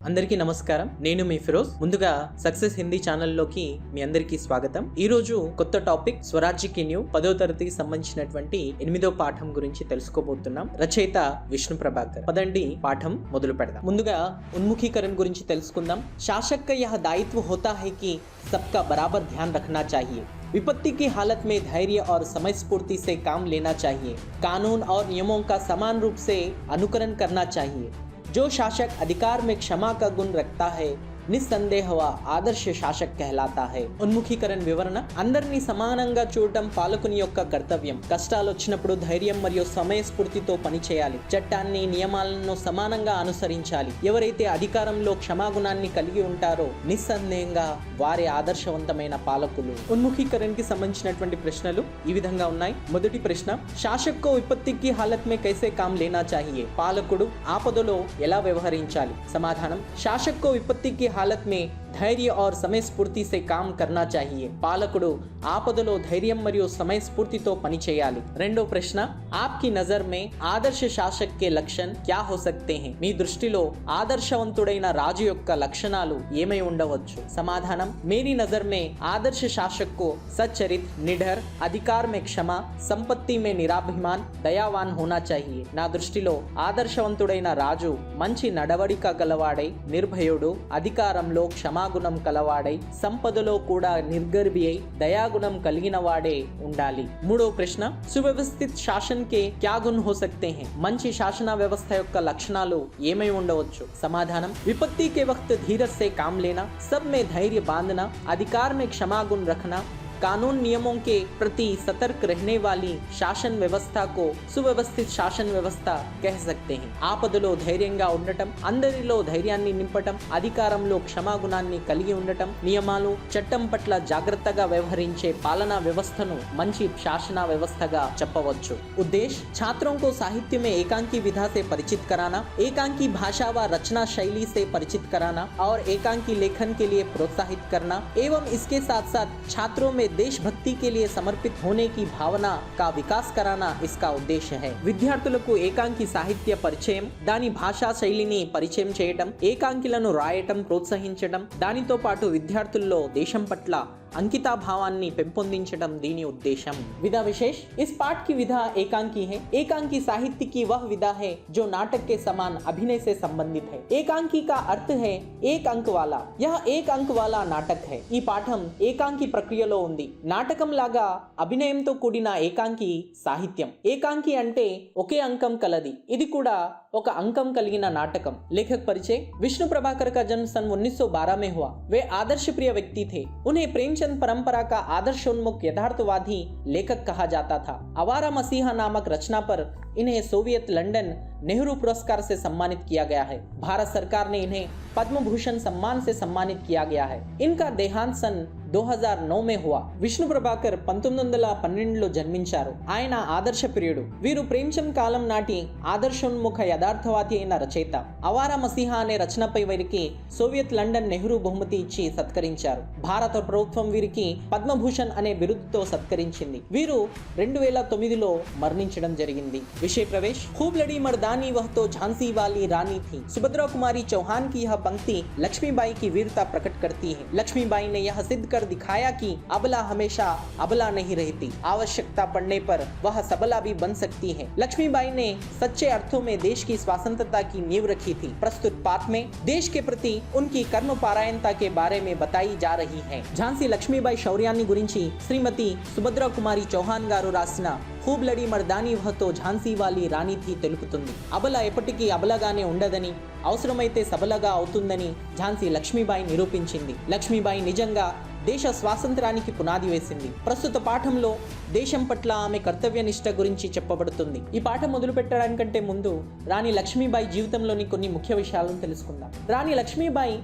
అందరికీ నమస్కారం. నేను మీ ఫిరోజ్. ముందుగా సక్సెస్ హిందీ ఛానల్లోకి మీ అందరికీ స్వాగతం. ఈ రోజు కొత్త టాపిక్ స్వరాజ్య కి న్యూ 10వ తరగతికి సంబంధించినటువంటి 8వ పాఠం గురించి తెలుసుకోబోతున్నాం. రచయిత విష్ణు ప్రభాకర్. పదండి పాఠం మొదలు పెడదాం. ముందుగా ఉన్ముఖీకరణ గురించి తెలుసుకుందాం. शासक का यह दायित्व होता है कि सबका बराबर ध्यान रखना चाहिए. विपत्ति की हालत में धैर्य और समयस्फूर्ति से काम लेना चाहिए. कानून और नियमों का समान रूप से अनुकरण करना चाहिए. जो शासक अधिकार में क्षमा का गुण रखता है నిస్సందేహ ఆదర్శ శాసక్ कहलाता है. ఉన్ముఖీకరణ వివరణ. అందరినీ సమానంగా చూడటం పాలకుని యొక్క కర్తవ్యం. కష్టాలు వచ్చినప్పుడు ధైర్యం మరియు సమయస్ఫూర్తితో పనిచేయాలి. చట్టాన్ని నియమాలను సమానంగా అనుసరించాలి. ఎవరైతే అధికారంలో క్షమాగుణాన్ని కలిగి ఉంటారో నిస్సందేహంగా వారి ఆదర్శవంతమైన పాలకులు. ఉన్ముఖీకరణకి సంబంధించినటువంటి ప్రశ్నలు ఈ విధంగా ఉన్నాయి. మొదటి ప్రశ్న, శాసక్ కో విపత్తికి హాలత్ మే కైసే కామ్ లేనా చాహియే. పాలకుడు ఆపదలో ఎలా వ్యవహరించాలి. సమాధానం, శాసక్ కో విపత్తికి हालत में धैर्य और समय स्फूर्ति से काम करना चाहिए. పాలకుడు ఆపదలో ధైర్యం మరియు సమయస్ఫూర్తితో పని చేయాలి. రెండో ప్రశ్న, आपकी नजर में आदर्श शासक के लक्षण क्या हो सकते हैं. మీ దృష్టిలో ఆదర్శవంతుడైన రాజు యొక్క లక్షణాలు ఏమై ఉండవచ్చు. సమాధానం, मेरी नजर में आदर्श शासक को सच्चरित, निडर, अधिकार में क्षमा, संपत्ति में निराभिमान, दयावान होना चाहिए. నా దృష్టిలో ఆదర్శవంతుడైన రాజు మంచి నడవడిక గలవాడై, నిర్భయుడు, అధికారంలో క్షమాగుణం కలవాడై, సంపదలో కూడా నిర్గర్భి అయి దయాగుణం కలిగిన వాడే ఉండాలి. మూడో ప్రశ్న, సువ్యవస్థిత్ శాసన్ కే క్యా గుణ్ హో సక్తే హై. మంచి శాసన వ్యవస్థ యొక్క లక్షణాలు ఏమై ఉండవచ్చు. సమాధానం, విపత్తి కే వక్త్ ధీరజ్ సే కామ్ లేనా, सब में धैर्य बांधना, अधिकार में क्षमा गुण रखना, कानून नियमों के प्रति सतर्क रहने वाली शासन व्यवस्था को सुव्यवस्थित शासन व्यवस्था कह सकते हैं. ఆపదలో ధైర్యంగా ఉండటం, అందరిలో ధైర్యాన్ని నింపటం, అధికారంలో క్షమాగుణాన్ని కలిగి ఉండటం, నియమాలు చట్టం పట్ల జాగ్రత్తగా వ్యవహరించే పాలనా వ్యవస్థను మంచి శాసన వ్యవస్థగా చెప్పవచ్చు. उद्देश्य, छात्रों को साहित्य में एकांकी विधा से परिचित कराना, एकांकी भाषा व रचना शैली से परिचित कराना और एकांकी लेखन के लिए प्रोत्साहित करना एवं इसके साथ साथ छात्रों में देशभक्ति के लिए समर्पित होने की भावना का विकास कराना इसका उद्देश्य है. విద్యార్థులకు ఏకాంకి సాహిత్య పరిచయం, దాని భాషా శైలిని పరిచయం చేయటం, ఏకాంకిలను రాయటం ప్రోత్సహించడం, దానితో పాటు విద్యార్థుల్లో దేశం పట్ల अंकिता भावाన్ని పెంపొందించడం దీని ఉద్దేశం. विधा विशेष, इस पाठ की विधा एकांकी है. एकांकी साहित्य की वह विधा है जो नाटक के समान अभिनय से संबंधित है. एकांकी का अर्थ है एक अंक वाला. यह एक अंक वाला नाटक है. ఈ పాఠం ఏకాంకి ప్రక్రియలో ఉంది. నాటకం లాగా అభినయంతో కూడిన ఏకాంకి సాహిత్యం. ఏకాంకి అంటే ఒకే అంకం కలది. ఇది కూడా ఒక అంకం కలిగిన నాటకం. लेखक परिचय, विष्णु प्रभाकर का जन्म सन 1912 में हुआ. वे आदर्श प्रिय व्यक्ति थे. उन्हें प्रेमचंद परंपरा का आदर्शोन्मुख यथार्थवादी लेखक कहा जाता था. आवारा मसीहा नामक रचना पर इन्हें सोवियत लंदन नेहरू पुरस्कार से सम्मानित किया गया है. भारत सरकार ने इन्हें पद्म भूषण सम्मान से सम्मानित किया गया है. इनका देहांत सन 2009 में हुआ. విష్ణు ప్రభాకర్ 1912లో జన్మించారు. ఆయన ఆదర్శ ప్రియుడు. వీరు ప్రేమ్చంద్ కాలం నాటి ఆదర్శోన్ముఖ యథార్థవాది అయిన రచయిత. అవారా మసీహా అనే రచనపై వీరికి సోవియట్ లండన్ నెహ్రూ బహుమతి ఇచ్చి సత్కరించారు. భారత ప్రభుత్వం వీరికి పద్మభూషణ్ అనే బిరుదుతో సత్కరించింది. వీరు 2009లో మరణించడం జరిగింది. విషయ ప్రవేశ, खूब लड़ी मर्दानी वह तो झांसी वाली रानी थी. सुभद्रा कुमारी चौहान की यह पंक्ति लक्ष्मीबाई की वीरता प्रकट करती है. लक्ष्मीबाई ने यह सिद्ध कर दिखाया कि अबला हमेशा अबला नहीं रहती. आवश्यकता पड़ने पर वह सबला भी बन सकती है. लक्ष्मीबाई ने सच्चे अर्थों में देश की स्वतंत्रता की नींव रखी थी. प्रस्तुत पाठ में देश के प्रति उनकी कर्मपारायणता के बारे में बताई जा रही है. झांसी లక్ష్మీబాయి శౌర్యాన్ని గురించి శ్రీమతి సుభద్రా కుమారి చౌహాన్ గారు రాసిన खूब लड़ी मर्दानी वह तो झांसी वाली రాణి థీ తెలుపుతుంది. అబల ఎప్పటికీ అబలగానే ఉండదని, అవసరమైతే సబలగా అవుతుందని ఝాన్సీ లక్ష్మీబాయి నిరూపించింది. లక్ష్మీబాయి నిజంగా దేశ స్వాతంత్రానికి పునాది వేసింది. ప్రస్తుత పాఠంలో దేశం పట్ల ఆమె కర్తవ్యనిష్ట గురించి చెప్పబడుతుంది. ఈ పాఠం మొదలు పెట్టడానికంటే ముందు రాణి లక్ష్మీబాయి జీవితంలోని కొన్ని ముఖ్య విషయాలను తెలుసుకుందాం. రాణి లక్ష్మీబాయి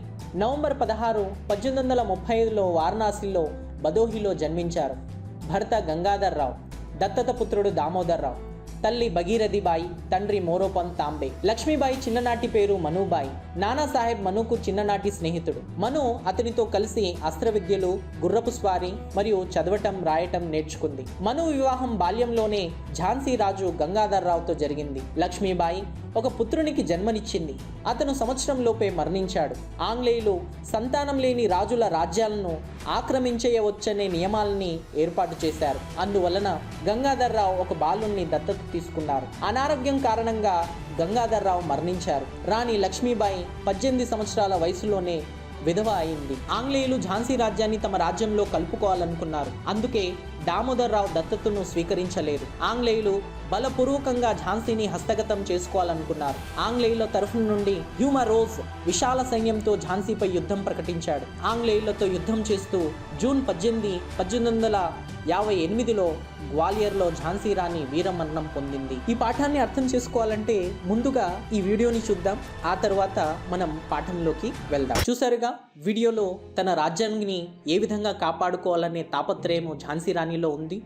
నవంబర్ 16, 1835లో వారణాసిలో బదోహిలో జన్మించారు. భర్త గంగాధర్ రావు, దత్తత పుత్రుడు దామోదర్ రావు, తల్లి భగీరథిబాయి, తండ్రి మోరోపంత్ తాంబే. లక్ష్మీబాయి చిన్ననాటి పేరు మనుబాయి. నానాసాహెబ్ మనుకు చిన్ననాటి స్నేహితుడు. మను అతనితో కలిసి అస్త్ర విద్యలు, గుర్రపు స్వారీ మరియు చదవటం రాయటం నేర్చుకుంది. మను వివాహం బాల్యంలోనే ఝాన్సీ రాజు గంగాధర్ రావుతో జరిగింది. లక్ష్మీబాయి ఒక పుత్రునికి జన్మనిచ్చింది. అతను సంవత్సరంలోపే మరణించాడు. ఆంగ్లేయులు సంతానం లేని రాజుల రాజ్యాలను ఆక్రమించేయవచ్చనే నియమాలని ఏర్పాటు చేశారు. అందువలన గంగాధర్రావు ఒక బాలుణ్ణి దత్తత తీసుకున్నారు. అనారోగ్యం కారణంగా గంగాధర్రావు మరణించారు. రాణి లక్ష్మీబాయి 18 సంవత్సరాల వయసులోనే విధవ అయింది. ఆంగ్లేయులు ఝాన్సీ రాజ్యాన్ని తమ రాజ్యంలో కలుపుకోవాలనుకున్నారు. అందుకే దామోదర్రావు దత్తతను స్వీకరించలేదు. ఆంగ్లేయులు బలపూర్వకంగా ఝాన్సీని హస్తగతం చేసుకోవాలనుకున్నారు. ఆంగ్లేయుల తరఫు నుండి హ్యూమా రోజ్ విశాల సైన్యంతో ఝాన్సీపై యుద్ధం ప్రకటించాడు. ఆంగ్లేయులతో యుద్ధం చేస్తూ జూన్ 18, 1858లో గ్వాలియర్లో ఝాన్సీ రాణి వీరమరణం పొందింది. ఈ పాఠాన్ని అర్థం చేసుకోవాలంటే ముందుగా ఈ వీడియోని చూద్దాం. ఆ తర్వాత మనం పాఠంలోకి వెళ్దాం. చూసారుగా, వీడియోలో తన రాజ్యాన్ని ఏ విధంగా కాపాడుకోవాలనే తాపత్రయం ఝాన్సీ రాణిలో ఉంది.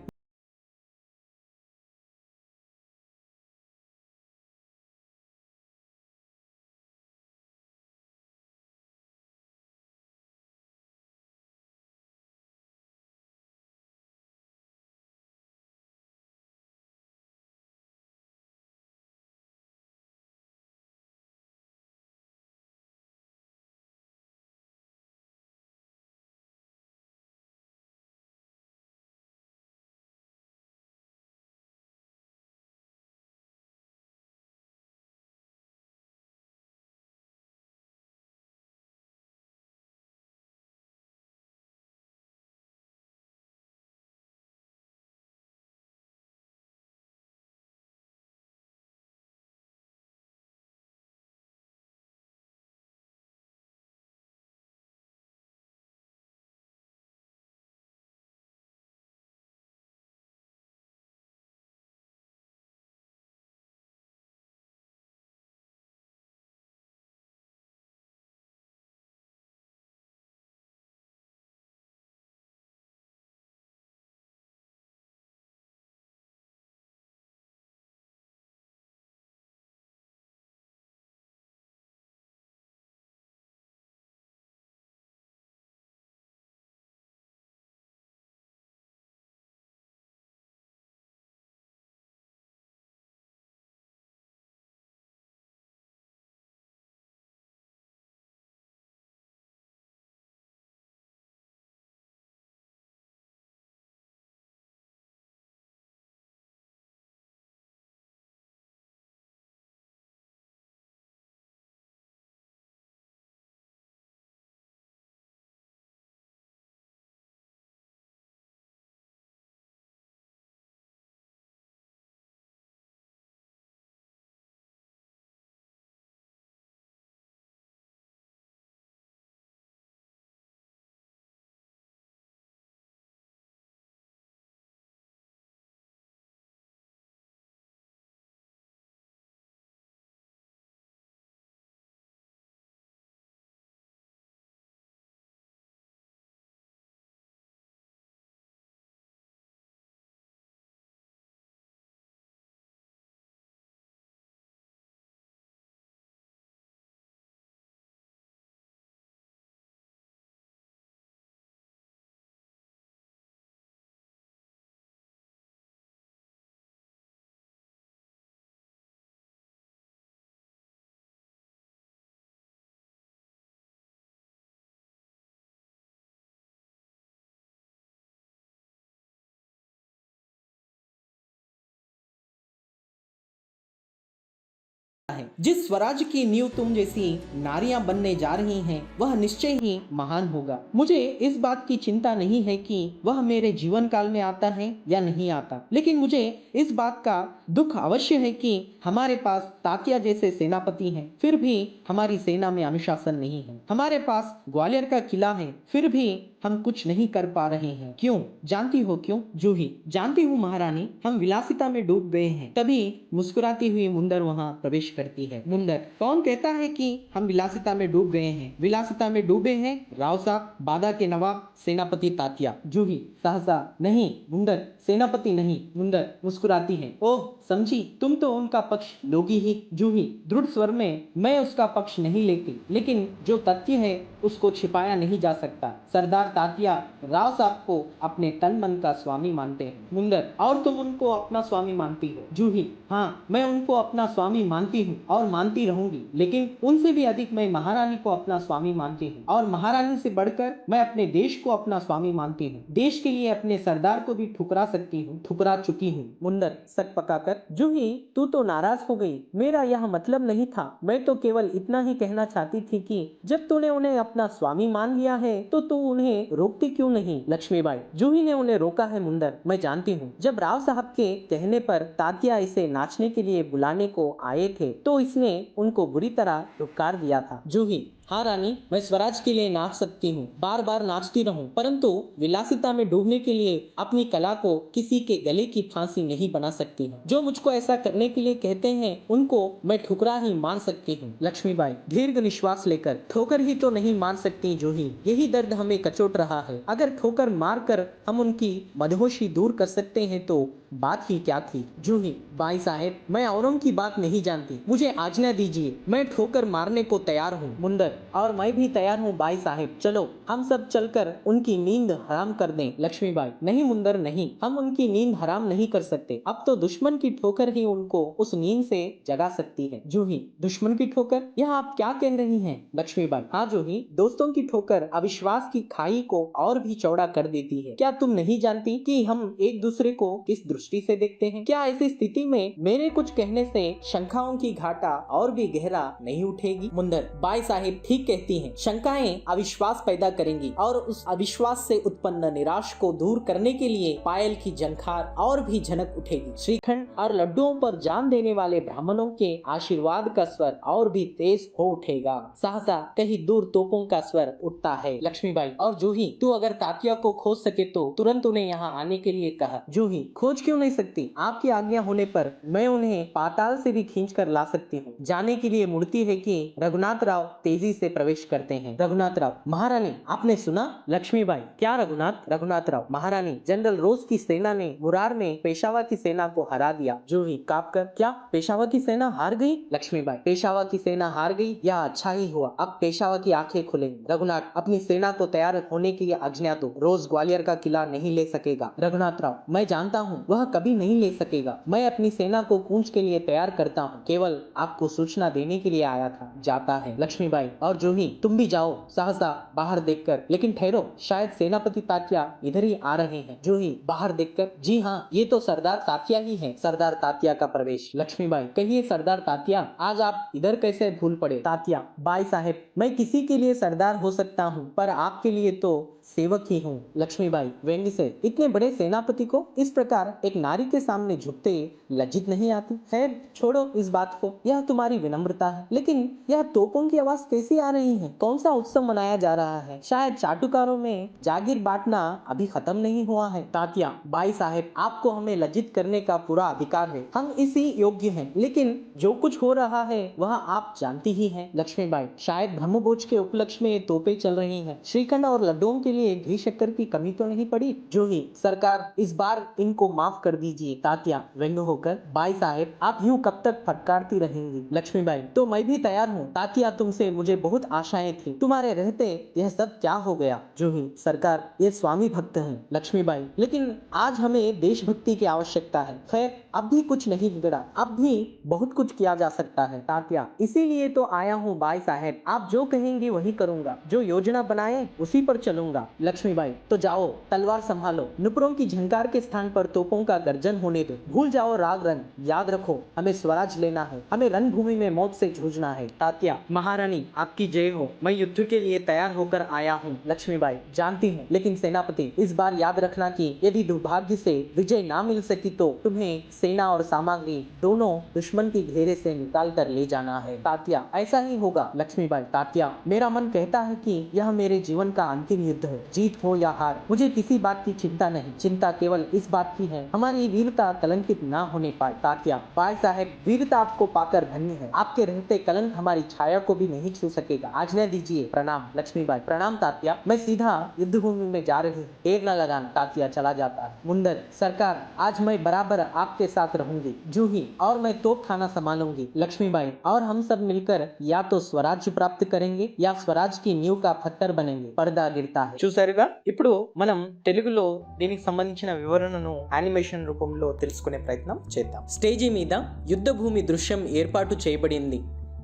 है। जिस स्वराज की नींव तुम जैसी नारियां बनने जा रही हैं, वह निश्चय ही महान होगा। मुझे इस बात की चिंता नहीं है कि वह मेरे जीवन काल में आता है या नहीं आता, लेकिन मुझे इस बात का दुख अवश्य है कि हमारे पास तात्या जैसे सेनापति हैं, फिर भी हमारी सेना में अनुशासन नहीं है। हमारे पास ग्वालियर का किला है, फिर भी हम कुछ नहीं कर पा रहे हैं। क्यों? जानती हो क्यों? जूही, जानती हूँ महारानी, हम विलासिता में डूब गए हैं। तभी मुस्कुराती हुई मुंदर वहाँ प्रवेश करती है। मुंदर, कौन कहता है कि हम विलासिता में डूब गए हैं? विलासिता में डूबे हैं राव साहब, बादा के नवाब सेनापति तात्या। जूही, सहसा, नहीं मुंदर, सेनापति नहीं। मुंदर मुस्कुराती है। ओह समझी, तुम तो उनका पक्ष लोगी ही। जूही दृढ़ स्वर में, मैं उसका पक्ष नहीं लेती, लेकिन जो तथ्य है उसको छिपाया नहीं जा सकता। सरदार तात्या राव साहब को अपने तन मन का स्वामी मानते हैं। मुंदर, और तुम उनको अपना स्वामी मानती हो? जूही, हाँ, मैं उनको अपना स्वामी मानती हूँ और और मानती रहूंगी, लेकिन उनसे भी अधिक मैं महारानी को अपना स्वामी मानती हूँ और महारानी से बढ़कर मैं अपने देश को अपना स्वामी मानती हूँ। देश के लिए अपने सरदार को भी ठुकरा सकती हूँ, ठुकरा चुकी हूँ। मुंदर सक पकाकर, जूही तू तो नाराज हो गई। मेरा यह मतलब नहीं था, मैं तो केवल इतना ही कहना चाहती थी कि जब तूने उन्हें अपना स्वामी मान लिया है तो तू उन्हें रोकती क्यों नहीं। लक्ष्मीबाई, जूही ने उन्हें रोका है मुंदर, मैं जानती हूँ। जब राव साहब के कहने पर तात्या इसे नाचने के लिए बुलाने को आए थे तो इसने उनको बुरी तरह धुतकार दिया था। जूही, हाँ रानी, मैं स्वराज के लिए नाच सकती हूँ, बार बार नाचती रहूं, परंतु विलासिता में डूबने के लिए अपनी कला को किसी के गले की फांसी नहीं बना सकती हूँ। जो मुझको ऐसा करने के लिए कहते हैं उनको मैं ठुकरा ही मान सकती हूँ। लक्ष्मीबाई दीर्घ निश्वास लेकर, ठोकर ही तो नहीं मान सकती जूही, यही दर्द हमें कचोट रहा है। अगर ठोकर मार कर हम उनकी मदहोशी दूर कर सकते हैं तो बात ही क्या थी। जूही, बाई साहेब, मैं औरों की बात नहीं जानती, मुझे आज्ञा दीजिए, मैं ठोकर मारने को तैयार हूँ। मुंदर, और मैं भी तैयार हूँ बाई साहेब, चलो हम सब चलकर उनकी नींद हराम कर दें। लक्ष्मीबाई, नहीं मुंदर नहीं, हम उनकी नींद हराम नहीं कर सकते, अब तो दुश्मन की ठोकर ही उनको उस नींद से जगा सकती है। जूही, दुश्मन की ठोकर, यह आप क्या कह रही हैं। लक्ष्मीबाई, हाँ जूही, दोस्तों की ठोकर अविश्वास की खाई को और भी चौड़ा कर देती है। क्या तुम नहीं जानती कि हम एक दूसरे को किस दृष्टि से देखते हैं। क्या ऐसी स्थिति में मेरे कुछ कहने से शंकाओं की घाटा और भी गहरा नहीं उठेगी। मुंदर, बाई साहिब ठीक कहती हैं, शंकाएं अविश्वास पैदा करेंगी और उस अविश्वास से उत्पन्न निराश को दूर करने के लिए पायल की झनकार और भी झनक उठेगी। श्रीखंड और लड्डुओं पर जान देने वाले ब्राह्मणों के आशीर्वाद का स्वर और भी तेज हो उठेगा। सहसा कहीं दूर तोपों का स्वर उठता है। लक्ष्मीबाई, और जूही, तू अगर तात्या को खोज सके तो तुरंत उन्हें यहाँ आने के लिए कहा। जूही, खोज क्यों नहीं सकती, आपकी आज्ञा होने पर मैं उन्हें पाताल से भी खींच कर ला सकती हूँ। जाने के लिए मुड़ती है कि रघुनाथ राव तेजी से प्रवेश करते हैं। रघुनाथ राव, महारानी आपने सुना। लक्ष्मीबाई, क्या रघुनाथ। रघुनाथ राव, महारानी, जनरल रोज की सेना ने मुरार में पेशावा की सेना को हरा दिया। जूही कांप कर, क्या पेशावा की सेना हार गई। लक्ष्मीबाई, पेशावा की सेना हार गई, यह अच्छा ही हुआ, अब पेशावा की आंखें खुलेंगी। रघुनाथ, अपनी सेना को तैयार होने की आज्ञा दो, रोज ग्वालियर का किला नहीं ले सकेगा। रघुनाथ राव, मैं जानता हूँ वह कभी नहीं ले सकेगा, मैं अपनी सेना को कूच के लिए तैयार करता हूँ, केवल आपको सूचना देने के लिए आया था, जाता है। लक्ष्मीबाई, और जूही तुम भी जाओ। सहसा बाहर देखकर, लेकिन ठहरो, शायद सेनापति तात्या इधर ही आ रहे हैं। जूही बाहर देखकर, जी हाँ, ये तो सरदार तात्या ही है। सरदार तात्या का प्रवेश। लक्ष्मीबाई, कहिए सरदार तात्या, आज आप इधर कैसे भूल पड़े। तात्या, बाई साहेब, मैं किसी के लिए सरदार हो सकता हूँ पर आपके लिए तो सेवक ही हूँ। लक्ष्मीबाई व्यंग्य से, इतने बड़े सेनापति को इस प्रकार एक नारी के सामने झुकते लज्जित नहीं आती। खैर छोड़ो इस बात को, यह तुम्हारी विनम्रता है, लेकिन यह तोपों की आवाज कैसी आ रही है। कौन सा उत्सव मनाया जा रहा है। शायद चाटुकारों में जागीर बांटना अभी खत्म नहीं हुआ है। तात्या, बाई साहेब, आपको हमें लज्जित करने का पूरा अधिकार है, हम इसी योग्य हैं, लेकिन जो कुछ हो रहा है वह आप जानती ही हैं। लक्ष्मीबाई, शायद ब्रह्मभोज के उपलक्ष्य में तोपें चल रही हैं, श्रीखंड और लड्डुओं के लिए घी शक्कर की कमी तो नहीं पड़ी। जूही, सरकार इस बार इनको माफ कर दीजिए। तात्या व्यंग्य होकर, बाई साहेब, आप यूं कब तक फटकारती रहेंगी। लक्ष्मीबाई, तो मैं भी तैयार हूँ। तात्या, तुमसे मुझे बहुत आशाएं थी, तुम्हारे रहते यह सब क्या हो गया। जूही, सरकार ये स्वामी भक्त हैं। लक्ष्मीबाई, लेकिन आज हमें देशभक्ति की आवश्यकता है। खैर अब भी कुछ नहीं बिगड़ा, अब भी बहुत कुछ किया जा सकता है। तात्या, इसीलिए तो आया हूँ बाई साहेब, आप जो कहेंगे वही करूंगा, जो योजना बनाए उसी पर चलूंगा। लक्ष्मीबाई, तो जाओ, तलवार संभालो, नुपुरों की झंकार के स्थान पर तोपों का गर्जन होने दो, भूल जाओ राग रंग, याद रखो हमें स्वराज लेना है, हमें रणभूमि में मौत से जूझना है। तात्या, महारानी आपकी जय हो, मैं युद्ध के लिए तैयार होकर आया हूँ। लक्ष्मीबाई, जानती हूँ, लेकिन सेनापति इस बार याद रखना कि यदि दुर्भाग्य से विजय ना मिल सकी तो तुम्हें सेना और सामग्री दोनों दुश्मन की घेरे से निकाल कर ले जाना है। तात्या, ऐसा ही होगा। लक्ष्मीबाई, तात्या, मेरा मन कहता है कि यह मेरे जीवन का अंतिम युद्ध है, जीत हो या हार मुझे किसी बात की चिंता नहीं, चिंता केवल इस बात की है हमारी वीरता कलंकित ना होने पाए। तात्या, बाई साहेब, वीरता आपको पाकर धन्य है, आपके रहते कलंक हमारी छाया को भी नहीं छू सकेगा। आज्ञा दीजिए। प्रणाम लक्ष्मीबाई। प्रणाम तात्या। मैं सीधा युद्ध भूमि में जा रही हूँ। देर न लगाना। तात्या चला जाता है। मुंदर, सरकार आज मैं बराबर आपके साथ रहूंगी। जूही, और मैं तोप खाना संभालूंगी। लक्ष्मीबाई, और हम सब मिलकर या तो स्वराज्य प्राप्त करेंगे या स्वराज की नींव का पत्थर बनेंगे। पर्दा गिरता है। చూసారుగా, ఇప్పుడు మనం తెలుగులో దీనికి సంబంధించిన వివరణను యానిమేషన్ రూపంలో తెలుసుకునే ప్రయత్నం చేద్దాం. స్టేజీ మీద యుద్ధ భూమి దృశ్యం ఏర్పాటు చేయబడింది.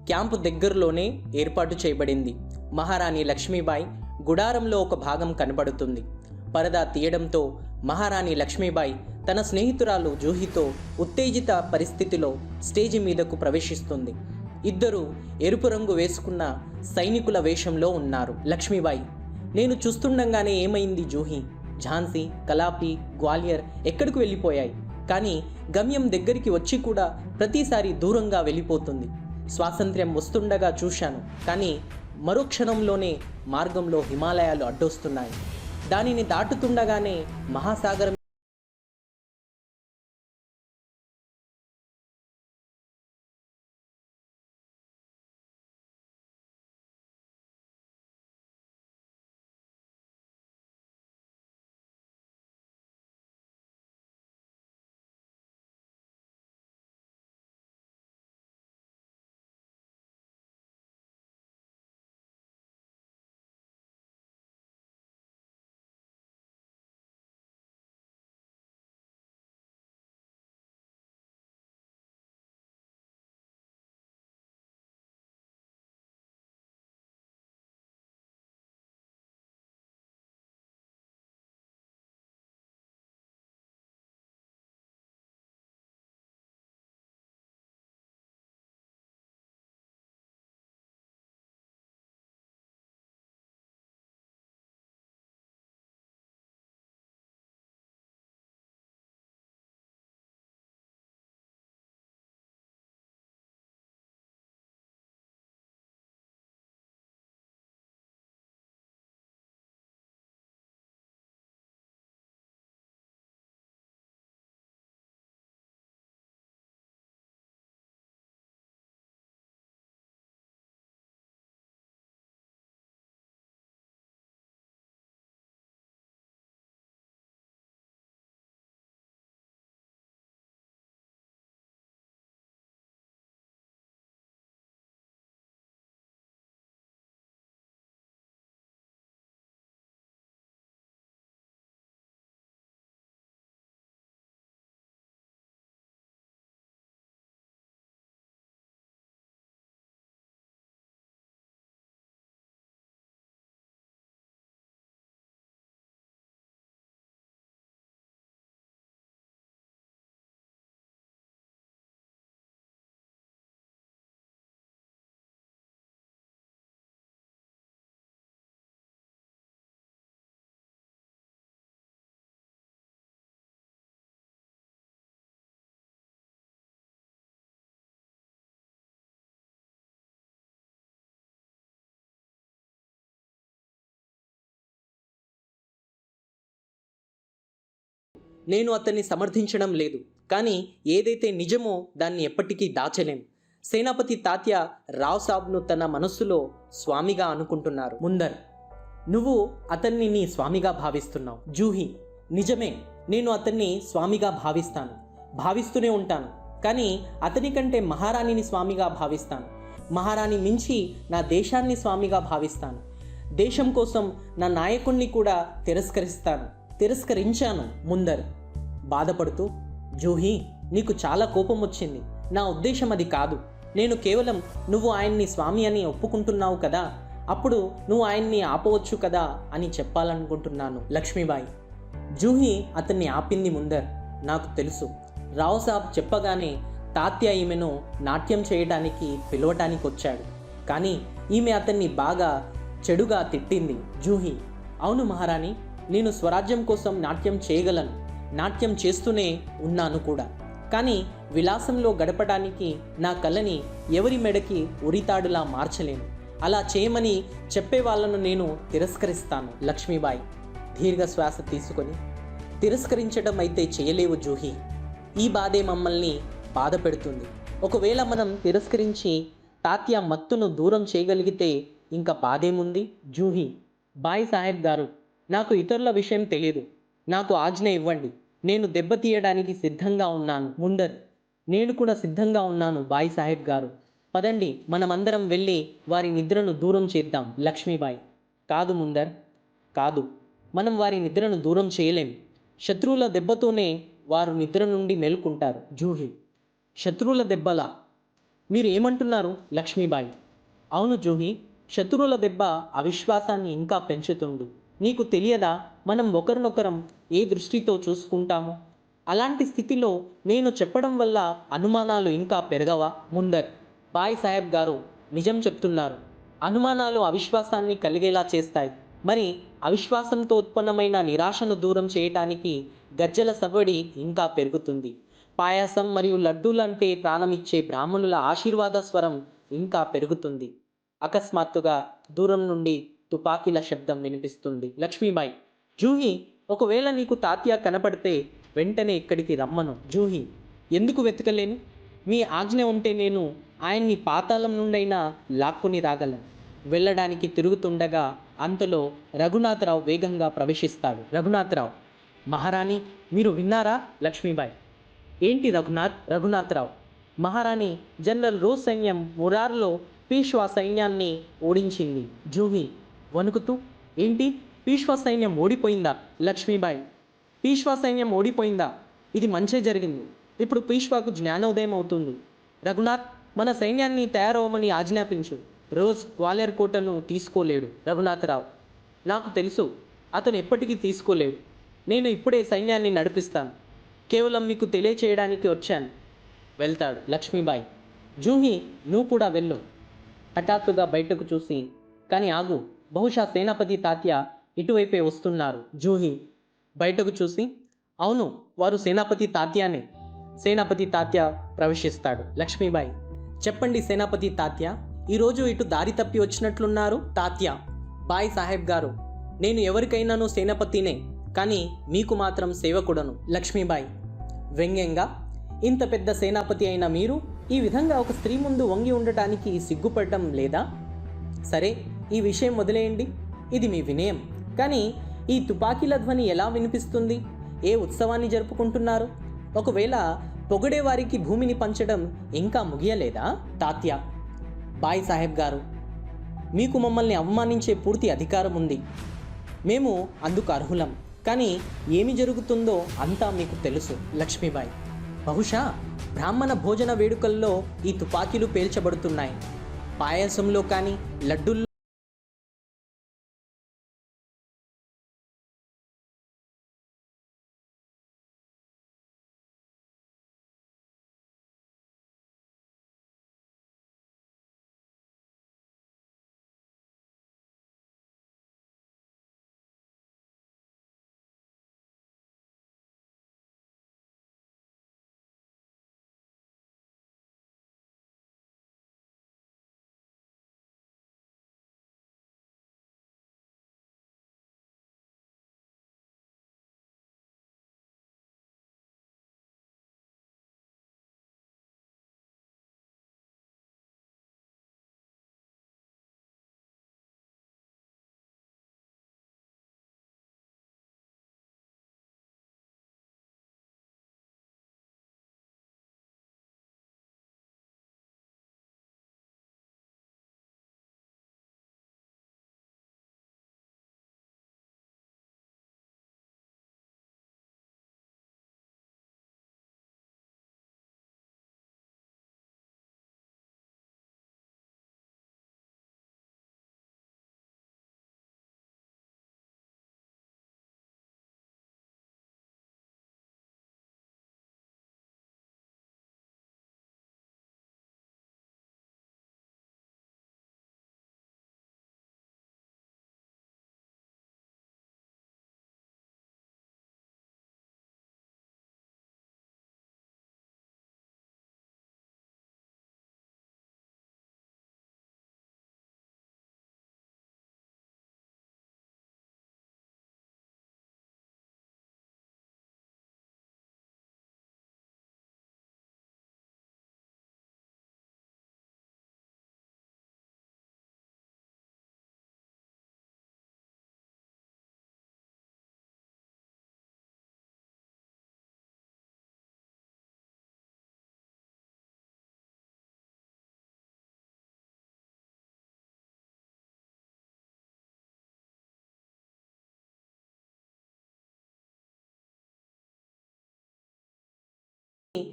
క్యాంపు దగ్గరలోనే ఏర్పాటు చేయబడింది. మహారాణి లక్ష్మీబాయి గుడారంలో ఒక భాగం కనబడుతుంది. పరదా తీయడంతో మహారాణి లక్ష్మీబాయి తన స్నేహితురాలు జూహీతో ఉత్తేజిత పరిస్థితిలో స్టేజి మీదకు ప్రవేశిస్తుంది. ఇద్దరు ఎరుపు రంగు వేసుకున్న సైనికుల వేషంలో ఉన్నారు. లక్ష్మీబాయి, నేను చూస్తుండగానే ఏమైంది జూహీ? ఝాన్సీ, కలాపి, గ్వాలియర్ ఎక్కడికి వెళ్ళిపోయాయి. కానీ గమ్యం దగ్గరికి వచ్చి కూడా ప్రతిసారి దూరంగా వెళ్ళిపోతుంది. స్వాతంత్ర్యం వస్తుండగా చూశాను, కానీ మరో క్షణంలోనే మార్గంలో హిమాలయాలు అడ్డొస్తున్నాయి. దానిని దాటుతుండగానే మహాసాగరం నేను అతన్ని సమర్థించడం లేదు, కానీ ఏదైతే నిజమో దాన్ని ఎప్పటికీ దాచలేం. సేనాపతి తాత్య రావ్ సాబ్ను తన మనస్సులో స్వామిగా అనుకుంటున్నారు. ముందర్, నువ్వు అతన్ని నీ స్వామిగా భావిస్తున్నావు. జూహీ, నిజమే, నేను అతన్ని స్వామిగా భావిస్తూనే ఉంటాను. కానీ అతని కంటే మహారాణిని స్వామిగా భావిస్తాను. మహారాణి మించి నా దేశాన్ని స్వామిగా భావిస్తాను. దేశం కోసం నా నాయకుణ్ణి కూడా తిరస్కరించాను. ముందర్ బాధపడుతూ, జూహీ, నీకు చాలా కోపం వచ్చింది. నా ఉద్దేశం అది కాదు. నేను కేవలం నువ్వు ఆయన్ని స్వామి అని ఒప్పుకుంటున్నావు కదా, అప్పుడు నువ్వు ఆయన్ని ఆపవచ్చు కదా అని చెప్పాలనుకుంటున్నాను. లక్ష్మీబాయి, జూహీ అతన్ని ఆపింది. ముందర్, నాకు తెలుసు. రావ్ సాబ్ చెప్పగానే తాత్య ఈమెను నాట్యం చేయడానికి పిలవటానికి వచ్చాడు. కానీ ఈమె అతన్ని బాగా చెడుగా తిట్టింది. జూహీ, అవును మహారాణి, నేను స్వరాజ్యం కోసం నాట్యం చేయగలను, నాట్యం చేస్తూనే ఉన్నాను కూడా. కానీ విలాసంలో గడపడానికి నా కళని ఎవరి మెడకి ఉరితాడులా మార్చలేను. అలా చేయమని చెప్పే వాళ్ళను నేను తిరస్కరిస్తాను. లక్ష్మీబాయి దీర్ఘ శ్వాస తీసుకొని, తిరస్కరించడం అయితే చేయలేవు జూహీ. ఈ బాధే మమ్మల్ని బాధ పెడుతుంది. ఒకవేళ మనం తిరస్కరించి తాత్య మత్తును దూరం చేయగలిగితే ఇంకా బాధేముంది? జూహీ: బాయ్ సాహెబ్ గారు, నాకు ఇతరుల విషయం తెలియదు. నాకు ఆజ్ఞ ఇవ్వండి. నేను దెబ్బ తీయడానికి సిద్ధంగా ఉన్నాను. ముందర్: నేను కూడా సిద్ధంగా ఉన్నాను బాయ్ సాహెబ్ గారు. పదండి, మనమందరం వెళ్ళి వారి నిద్రను దూరం చేద్దాం. లక్ష్మీబాయి: కాదు ముందర్, కాదు. మనం వారి నిద్రను దూరం చేయలేం. శత్రువుల దెబ్బతోనే వారు నిద్ర నుండి మేలుకుంటారు. జూహీ: శత్రువుల దెబ్బలా? మీరు ఏమంటున్నారు? లక్ష్మీబాయి: అవును జూహీ, శత్రువుల దెబ్బ అవిశ్వాసాన్ని ఇంకా పెంచుతుంది. నీకు తెలియదా, మనం ఒకరినొకరం ఏ దృష్టితో చూసుకుంటామో? అలాంటి స్థితిలో నేను చెప్పడం వల్ల అనుమానాలు ఇంకా పెరగవా? ముందర్: బాయ్ సాహెబ్ గారు నిజం చెప్తున్నారు. అనుమానాలు అవిశ్వాసాన్ని కలిగేలా చేస్తాయి. మరి అవిశ్వాసంతో ఉత్పన్నమైన నిరాశను దూరం చేయటానికి గజ్జల సవ్వడి ఇంకా పెరుగుతుంది. పాయసం మరియు లడ్డూలంటే ప్రాణమిచ్చే బ్రాహ్మణుల ఆశీర్వాద స్వరం ఇంకా పెరుగుతుంది. అకస్మాత్తుగా దూరం నుండి తుపాకీల శబ్దం వినిపిస్తుంది. లక్ష్మీబాయి: జూహీ, ఒకవేళ నీకు తాత్య కనపడితే వెంటనే ఇక్కడికి రమ్మను. జూహీ: ఎందుకు వెతకలేను? మీ ఆజ్ఞ ఉంటే నేను ఆయన్ని పాతాళం నుండైనా లాక్కుని రాగలను. వెళ్ళడానికి తిరుగుతుండగా అంతలో రఘునాథరావు వేగంగా ప్రవేశిస్తాడు. రఘునాథరావు: మహారాణి, మీరు విన్నారా? లక్ష్మీబాయి: ఏంటి రఘునాథ్? రఘునాథరావు: మహారాణి, జనరల్ రోజ్ సైన్యం మురార్లో పీష్వా సైన్యాన్ని ఓడించింది. జూహీ వణుకుతూ: ఏంటి, పీష్వా సైన్యం ఓడిపోయిందా? లక్ష్మీబాయి: పీష్వా సైన్యం ఓడిపోయిందా? ఇది మంచే జరిగింది. ఇప్పుడు పీష్వాకు జ్ఞానోదయం అవుతుంది. రఘునాథ్, మన సైన్యాన్ని తయారవమని ఆజ్ఞాపించు. రోజ్ గ్వాలియర్ కోటను తీసుకోలేడు. రఘునాథరావు: నాకు తెలుసు, అతను ఎప్పటికీ తీసుకోలేడు. నేను ఇప్పుడే సైన్యాన్ని నడిపిస్తాను. కేవలం మీకు తెలియచేయడానికి వచ్చాను. వెళ్తాడు. లక్ష్మీబాయి: జూహీ, నువ్వు కూడా వెళ్ళు. హఠాత్తుగా బయటకు చూసి: కానీ ఆగు, బహుశా సేనాపతి తాత్య ఇటువైపే వస్తున్నారు. జూహీ బయటకు చూసి: అవును, వారు సేనాపతి తాత్యానే. సేనాపతి తాత్య ప్రవేశిస్తాడు. లక్ష్మీబాయి: చెప్పండి సేనాపతి తాత్య, ఈరోజు ఇటు దారి తప్పి వచ్చినట్లున్నారు. తాత్య: బాయ్ సాహెబ్ గారు, నేను ఎవరికైనాను సేనాపతినే, కానీ మీకు మాత్రం సేవకుడను. లక్ష్మీబాయి వ్యంగ్యంగా: ఇంత పెద్ద సేనాపతి అయిన మీరు ఈ విధంగా ఒక స్త్రీ ముందు వంగి ఉండటానికి సిగ్గుపడటం లేదా? సరే, ఈ విషయం వదిలేయండి. ఇది మీ వినయం. కానీ ఈ తుపాకీల ధ్వని ఎలా వినిపిస్తుంది? ఏ ఉత్సవాన్ని జరుపుకుంటున్నారు? ఒకవేళ పొగడే వారికి భూమిని పంచడం ఇంకా ముగియలేదా? తాత్య: బాయ్ సాహెబ్ గారు, మీకు మమ్మల్ని అవమానించే పూర్తి అధికారం ఉంది. మేము అందుకు అర్హులం. కానీ ఏమి జరుగుతుందో అంతా మీకు తెలుసు. లక్ష్మీబాయి: బహుశా బ్రాహ్మణ భోజన వేడుకల్లో ఈ తుపాకీలు పేల్చబడుతున్నాయి. పాయసంలో కానీ లడ్డూల్లో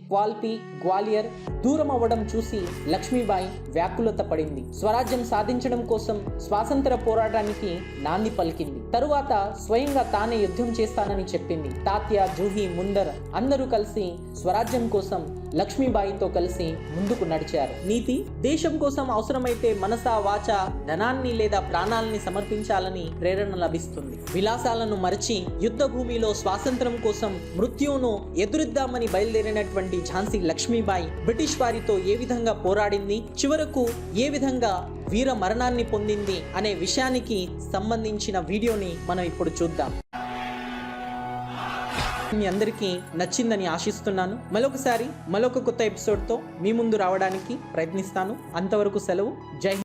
క్వాల్పి, గ్వాలియర్ దూరం అవ్వడం చూసి లక్ష్మీబాయి వ్యాకులత పడింది. స్వరాజ్యం సాధించడం కోసం స్వాతంత్ర పోరాటానికి నాంది పలికింది. తరువాత స్వయంగా తానే యుద్ధం చేస్తానని చెప్పింది. తాత్య, జూహి, ముందర్ అందరూ కలిసి స్వరాజ్యం కోసం లక్ష్మీబాయితో కలిసి ముందుకు నడిచారు. నీతి: దేశం కోసం అవసరమైతే మనస, వాచ, ధనాన్ని లేదా ప్రాణాలని సమర్పించాలని ప్రేరణ లభిస్తుంది. విలాసాలను మరచి యుద్ధ భూమిలో స్వాతంత్రం కోసం మృత్యువును ఎదురిద్దామని బయలుదేరినటువంటి ఝాన్సీ లక్ష్మీబాయి బ్రిటిష్ వారితో ఏ విధంగా పోరాడింది, చివరకు ఏ విధంగా వీర మరణాన్ని పొందింది అనే విషయానికి సంబంధించిన వీడియోని మనం ఇప్పుడు చూద్దాం. మీ అందరికీ నచ్చిందని ఆశిస్తున్నాను. మరొక కొత్త ఎపిసోడ్తో మీ ముందు రావడానికి ప్రయత్నిస్తాను. అంతవరకు సెలవు. జై హింద్.